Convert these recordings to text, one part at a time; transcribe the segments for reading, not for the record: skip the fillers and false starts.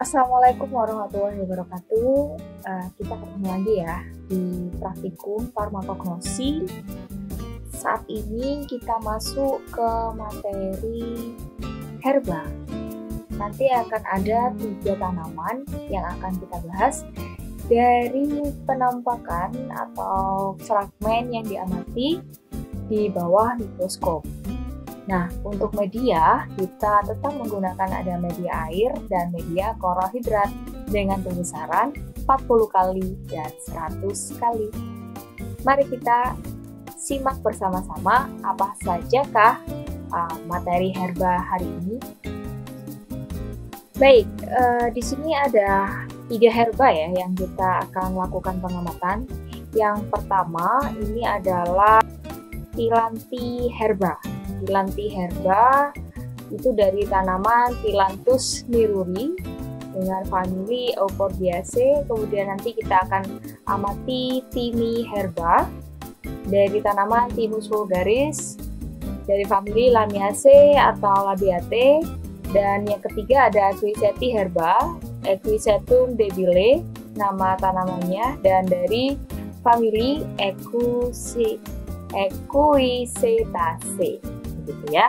Assalamualaikum warahmatullahi wabarakatuh. Kita ketemu lagi ya di praktikum farmakognosi. Saat ini kita masuk ke materi herba. Nanti akan ada 3 tanaman yang akan kita bahas dari penampakan atau fragmen yang diamati di bawah mikroskop. Nah, untuk media, kita tetap menggunakan ada media air dan media klorohidrat dengan pembesaran 40 kali dan 100 kali. Mari kita simak bersama-sama apa sajakah materi herba hari ini. Baik, di sini ada 3 herba ya yang kita akan lakukan pengamatan. Yang pertama, ini adalah Phyllanthi herba. Phyllanthi herba itu dari tanaman Phyllanthus miruri dengan famili Euphorbiaceae. Kemudian nanti kita akan amati Thymi herba dari tanaman Thymus vulgaris dari famili Lamiaceae atau Labiatae. Dan yang ketiga ada Equisetum herba, Equisetum debile nama tanamannya, dan dari famili Equisetaceae. Gitu ya.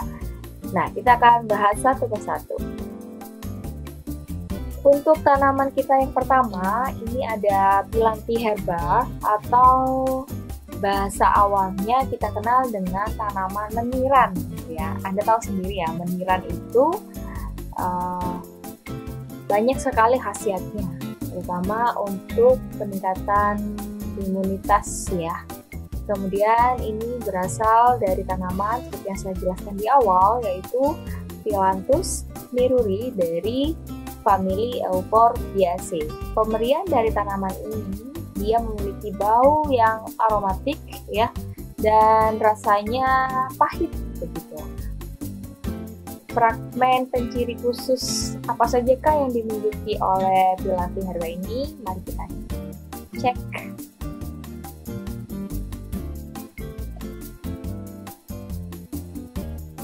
Nah, kita akan bahas satu persatu. Untuk tanaman kita yang pertama, ini ada Phyllanthi herba atau bahasa awalnya kita kenal dengan tanaman meniran, ya. Anda tahu sendiri ya, meniran itu banyak sekali khasiatnya, terutama untuk peningkatan imunitas ya. Kemudian ini berasal dari tanaman seperti yang saya jelaskan di awal, yaitu Phyllanthus miruri dari famili Euphorbiaceae. Pemberian dari tanaman ini, dia memiliki bau yang aromatik ya, dan rasanya pahit begitu. Fragmen penciri khusus apa sajakah yang dimiliki oleh Phyllanthi herba ini? Mari kita cek.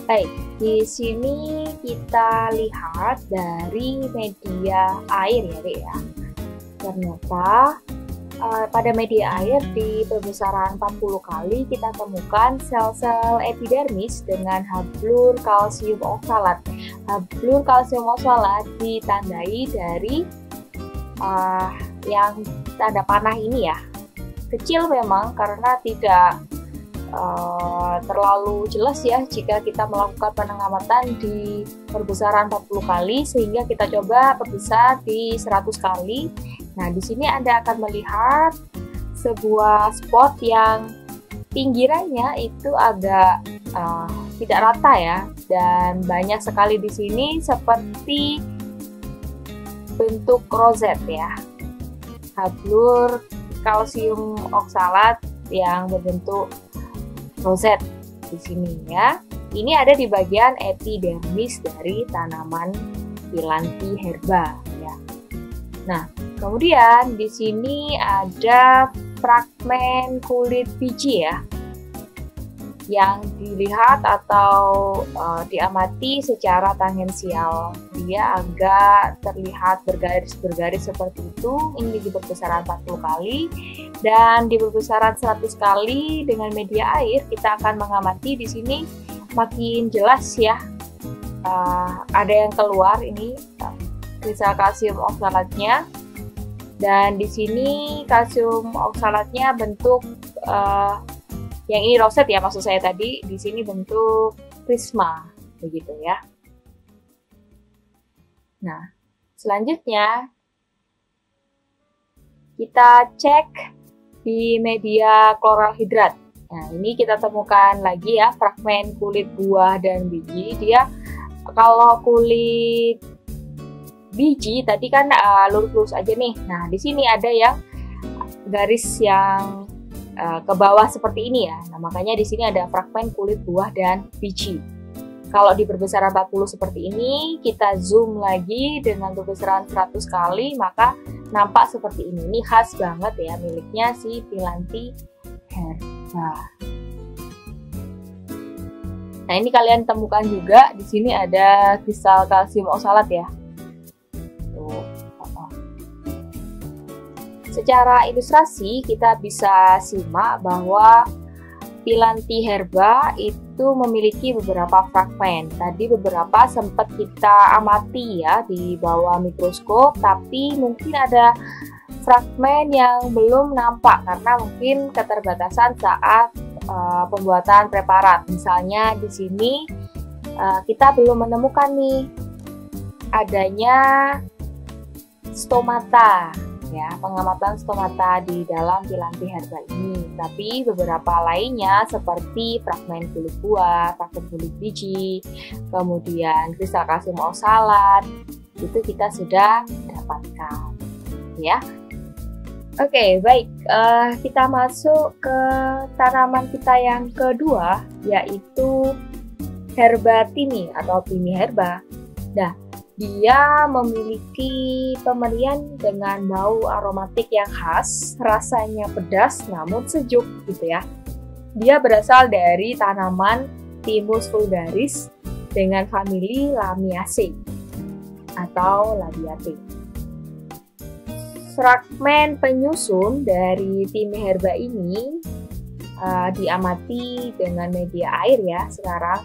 Baik, di sini kita lihat dari media air ya, Dek ya. Ternyata pada media air di perbesaran 40 kali kita temukan sel-sel epidermis dengan hablur kalsium oksalat. Hablur kalsium oksalat ditandai dari yang tanda panah ini ya. Kecil memang karena tidak terlalu jelas ya jika kita melakukan pengamatan di perbesaran 40 kali, sehingga kita coba perbesar di 100 kali. Nah, di sini Anda akan melihat sebuah spot yang pinggirannya itu agak tidak rata ya, dan banyak sekali di sini seperti bentuk roset ya, hablur kalsium oksalat yang berbentuk roset di sini ya. Ini ada di bagian epidermis dari tanaman Phyllanthi herba ya. Nah, kemudian di sini ada fragmen kulit biji ya, yang dilihat atau diamati secara tangensial. Dia agak terlihat bergaris-bergaris seperti itu. Ini di perbesaran 40 kali. Dan di perbesaran 100 kali dengan media air kita akan mengamati di sini makin jelas ya. Ada yang keluar ini kristal kalsium oksalatnya, dan di sini kalsium oksalatnya bentuk yang ini roset ya, maksud saya tadi di sini bentuk prisma begitu ya. Nah, selanjutnya kita cek di media klorohidrat. Nah, ini kita temukan lagi ya fragmen kulit buah dan biji. Dia kalau kulit biji tadi kan lurus-lurus aja nih. Nah, di sini ada yang garis yang ke bawah seperti ini ya. Nah, makanya di sini ada fragmen kulit buah dan biji. Kalau di perbesaran 40 seperti ini, kita zoom lagi dengan perbesaran 100 kali, maka nampak seperti ini. Ini khas banget ya, miliknya si Phyllanthi herba. Nah, ini kalian temukan juga di sini ada kristal kalsium oksalat ya. Tuh. Secara ilustrasi kita bisa simak bahwa Pilantiherba itu memiliki beberapa fragmen. Tadi beberapa sempat kita amati ya di bawah mikroskop, tapi mungkin ada fragmen yang belum nampak karena mungkin keterbatasan saat pembuatan preparat. Misalnya di sini kita belum menemukan nih adanya stomata. Ya, pengamatan stomata di dalam Pilantiherba ini. Tapi beberapa lainnya seperti fragmen kulit buah, fragmen kulit biji, kemudian kristal kalsium oksalat, itu kita sudah dapatkan. Ya, oke, baik. Kita masuk ke tanaman kita yang kedua, yaitu Herbatini atau Piniherba. Nah, dia memiliki pemberian dengan bau aromatik yang khas, rasanya pedas namun sejuk gitu ya. Dia berasal dari tanaman Thymus vulgaris dengan famili Lamiaceae atau Labiatae. Fragmen penyusun dari Piniherba ini diamati dengan media air ya sekarang.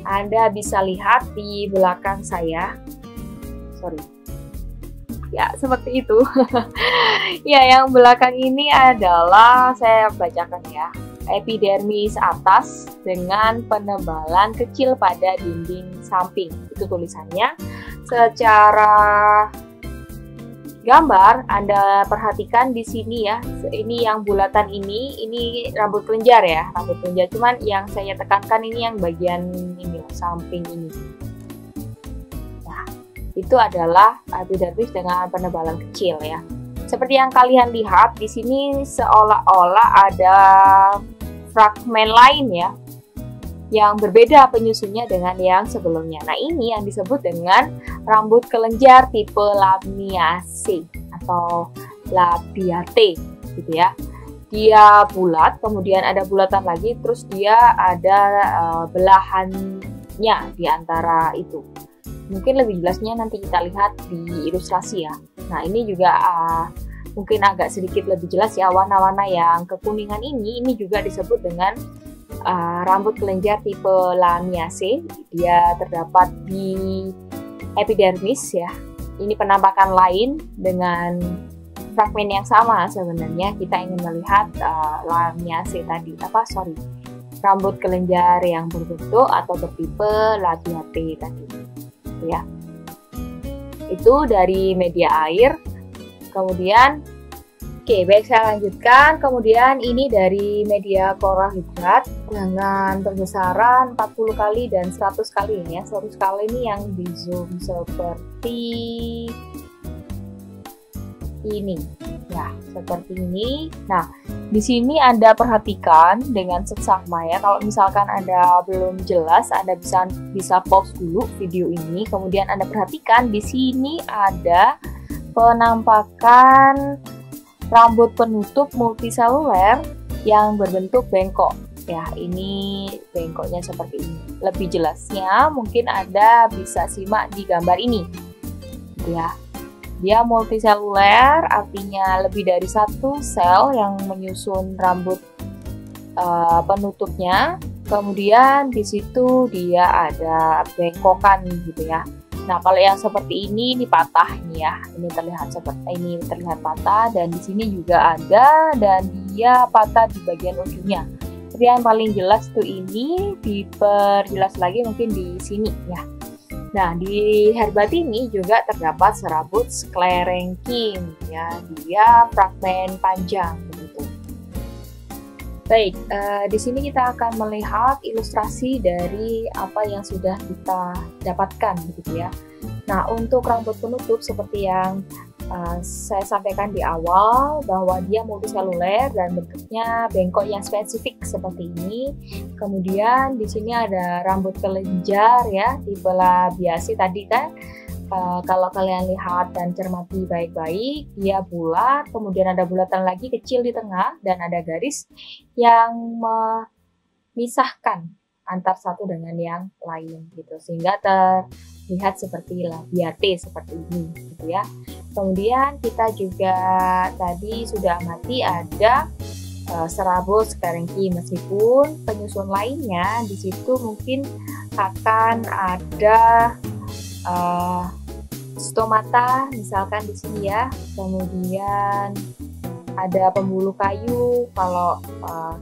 Anda bisa lihat di belakang saya. Ya, seperti itu. Ya, yang belakang ini adalah, saya bacakan ya, epidermis atas dengan penebalan kecil pada dinding samping. Itu tulisannya. Secara gambar Anda perhatikan di sini ya. Ini yang bulatan ini rambut kelenjar ya, rambut kelenjar. Cuman yang saya tekankan ini yang bagian ini samping ini. Itu adalah epidermis dengan penebalan kecil ya. Seperti yang kalian lihat di sini seolah-olah ada fragmen lain ya yang berbeda penyusunnya dengan yang sebelumnya. Nah, ini yang disebut dengan rambut kelenjar tipe Lamiaceae atau Labiatae gitu ya. Dia bulat, kemudian ada bulatan lagi, terus dia ada belahannya di antara itu. Mungkin lebih jelasnya nanti kita lihat di ilustrasi ya. Nah, ini juga mungkin agak sedikit lebih jelas ya, warna-warna yang kekuningan ini juga disebut dengan rambut kelenjar tipe Lamiaceae. Dia terdapat di epidermis ya. Ini penampakan lain dengan fragmen yang sama sebenarnya. Kita ingin melihat Lamiaceae tadi, rambut kelenjar yang berbentuk atau bertipe Labiatae tadi. Ya, itu dari media air. Kemudian baik, saya lanjutkan. Kemudian ini dari media klorohidrat dengan perbesaran 40 kali dan 100 kali ya. 100 kali ini yang di zoom seperti ini ya, seperti ini. Nah, di sini Anda perhatikan dengan seksama ya. Kalau misalkan Anda belum jelas, Anda bisa pause dulu video ini. Kemudian Anda perhatikan di sini ada penampakan rambut penutup multiseluler yang berbentuk bengkok. Ya, ini bengkoknya seperti ini. Lebih jelasnya mungkin Anda bisa simak di gambar ini. Ya. Dia multiseluler, artinya lebih dari satu sel yang menyusun rambut penutupnya. Kemudian di situ dia ada bengkokan gitu ya. Nah, kalau yang seperti ini patah nih ya. Ini terlihat patah, dan di sini juga ada, dan dia patah di bagian ujungnya. Tapi yang paling jelas tuh ini, diperjelas lagi mungkin di sini ya. Nah, di Herbatini juga terdapat serabut sclerenchyme ya, dia fragmen panjang begitu. Baik, di sini kita akan melihat ilustrasi dari apa yang sudah kita dapatkan begitu ya. Nah, untuk rambut penutup seperti yang saya sampaikan di awal bahwa dia multiseluler dan bentuknya bengkok yang spesifik seperti ini. Kemudian di sini ada rambut kelenjar ya, tipe Labiaceae tadi kan. Kalau kalian lihat dan cermati baik-baik, dia bulat, kemudian ada bulatan lagi kecil di tengah dan ada garis yang memisahkan antar satu dengan yang lain gitu, sehingga terlihat seperti labiate seperti ini gitu ya. Kemudian kita juga tadi sudah amati ada serabut scarency, meskipun penyusun lainnya di situ mungkin akan ada stomata misalkan di sini ya, kemudian ada pembuluh kayu kalau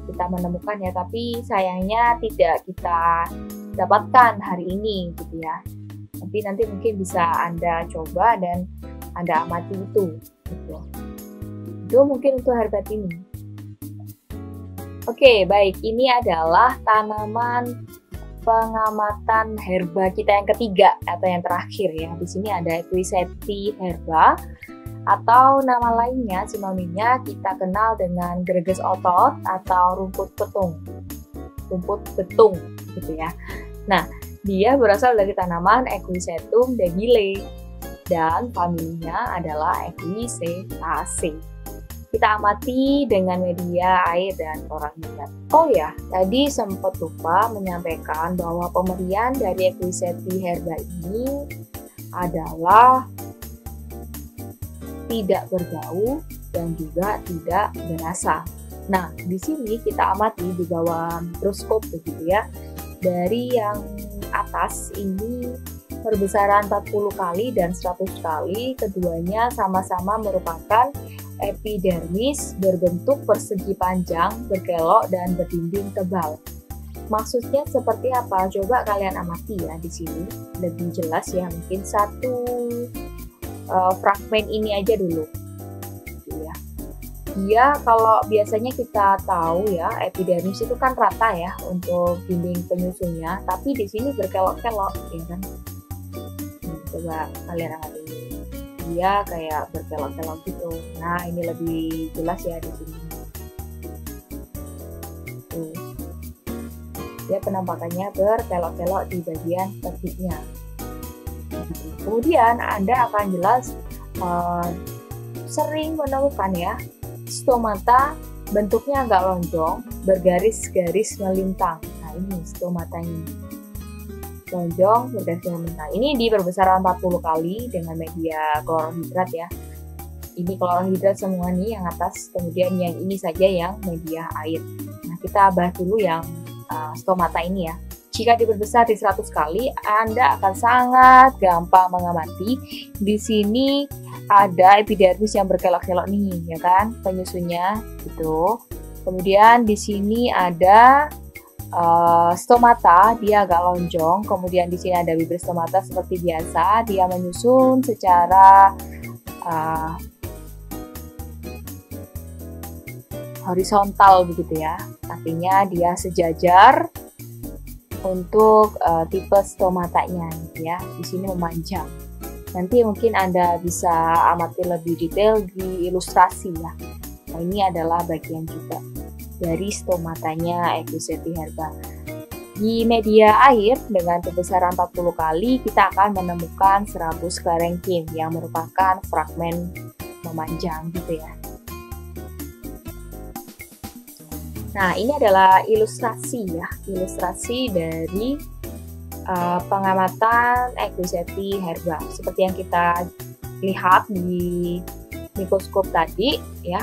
kita menemukan ya, tapi sayangnya tidak kita dapatkan hari ini gitu ya. Tapi nanti mungkin bisa Anda coba dan Anda amati itu gitu. Itu mungkin untuk herbat ini. Oke, baik, ini adalah tanaman pengamatan herba kita yang ketiga atau yang terakhir ya. Di sini ada Equisetum herba, atau nama lainnya sinonimnya kita kenal dengan greges otot atau rumput betung gitu ya. Nah, dia berasal dari tanaman Equisetum debile dan familinya adalah Equisetaceae. Kita amati dengan media air dan orang hidrat. Oh ya, tadi sempat lupa menyampaikan bahwa pemberian dari Equisetum herba ini adalah tidak berbau dan juga tidak berasa. Nah, di sini kita amati di bawah mikroskop begitu ya. Dari yang atas ini perbesaran 40 kali dan 100 kali, keduanya sama-sama merupakan epidermis berbentuk persegi panjang, berkelok dan berdinding tebal. Maksudnya seperti apa? Coba kalian amati ya di sini lebih jelas ya. Mungkin satu fragmen ini aja dulu. Ya. Dia kalau biasanya kita tahu ya epidermis itu kan rata ya untuk dinding penyusunnya, tapi di sini berkelok-kelok ya kan. Coba kalian amati. Dia kayak berkelok-kelok gitu. Nah, ini lebih jelas ya di sini. Tuh. Dia penampakannya berkelok-kelok di bagian tepinya. Kemudian Anda akan jelas sering menemukan ya stomata bentuknya agak lonjong, bergaris-garis melintang. Nah, ini stomatanya. Lonjong berdasarkan mentah. Ini di perbesaran 40 kali dengan media klorohidrat ya. Ini klorohidrat semua nih yang atas, kemudian yang ini saja yang media air. Nah, kita bahas dulu yang stomata ini ya. Jika diperbesar di 100 kali, Anda akan sangat gampang mengamati. Di sini ada epidermis yang berkelok-kelok nih, ya kan? Penyusunnya gitu. Kemudian di sini ada stomata, dia agak lonjong. Kemudian di sini ada bibir stomata seperti biasa, dia menyusun secara horizontal begitu ya. Artinya dia sejajar untuk tipe stomatanya gitu ya. Di sini memanjang. Nanti mungkin Anda bisa amati lebih detail di ilustrasi ya. Nah, ini adalah bagian juga dari stomatanya Equisetum herba. Di media air dengan perbesaran 40 kali kita akan menemukan serabut sclerenchyme yang merupakan fragmen memanjang gitu ya. Nah, ini adalah ilustrasi ya, ilustrasi dari pengamatan Equisetum herba. Seperti yang kita lihat di mikroskop tadi ya.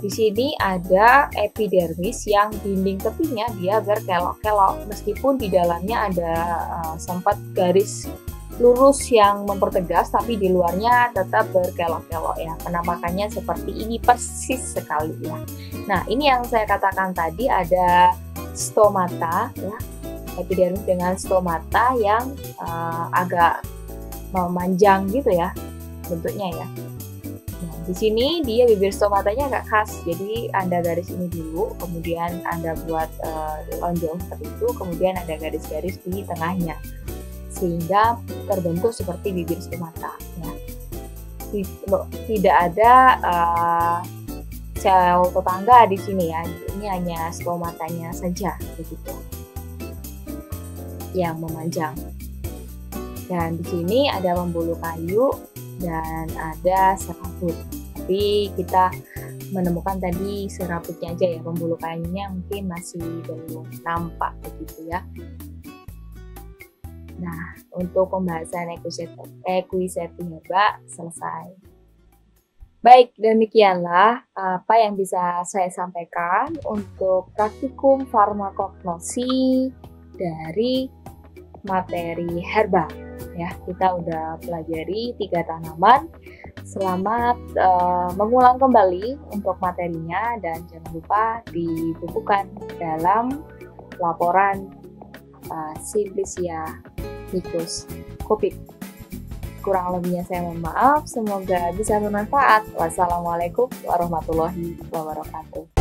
Di sini ada epidermis yang dinding tepinya dia berkelok-kelok, meskipun di dalamnya ada sempat garis lurus yang mempertegas, tapi di luarnya tetap berkelok-kelok ya. Penampakannya seperti ini persis sekali ya. Nah, ini yang saya katakan tadi ada stomata ya, epidermis dengan stomata yang agak memanjang gitu ya bentuknya ya. Nah, di sini dia bibir stomatanya agak khas, jadi Anda garis ini dulu, kemudian Anda buat lonjong seperti itu, kemudian ada garis-garis di tengahnya, sehingga terbentuk seperti bibir stomata. Ya. Tidak ada sel tetangga di sini ya, ini hanya stomatanya saja begitu, yang memanjang. Dan di sini ada pembuluh kayu dan ada serabut. Tapi kita menemukan tadi serabutnya aja ya, pembuluh kayunya mungkin masih belum nampak begitu ya. Nah, untuk pembahasan Equisetti herba selesai. Baik, demikianlah apa yang bisa saya sampaikan untuk praktikum farmakognosi dari materi herba. Ya, kita udah pelajari 3 tanaman. Selamat mengulang kembali untuk materinya dan jangan lupa dibukukan dalam laporan Simplicia mikroskopik. Kurang lebihnya saya mohon maaf, semoga bisa bermanfaat. Wassalamualaikum warahmatullahi wabarakatuh.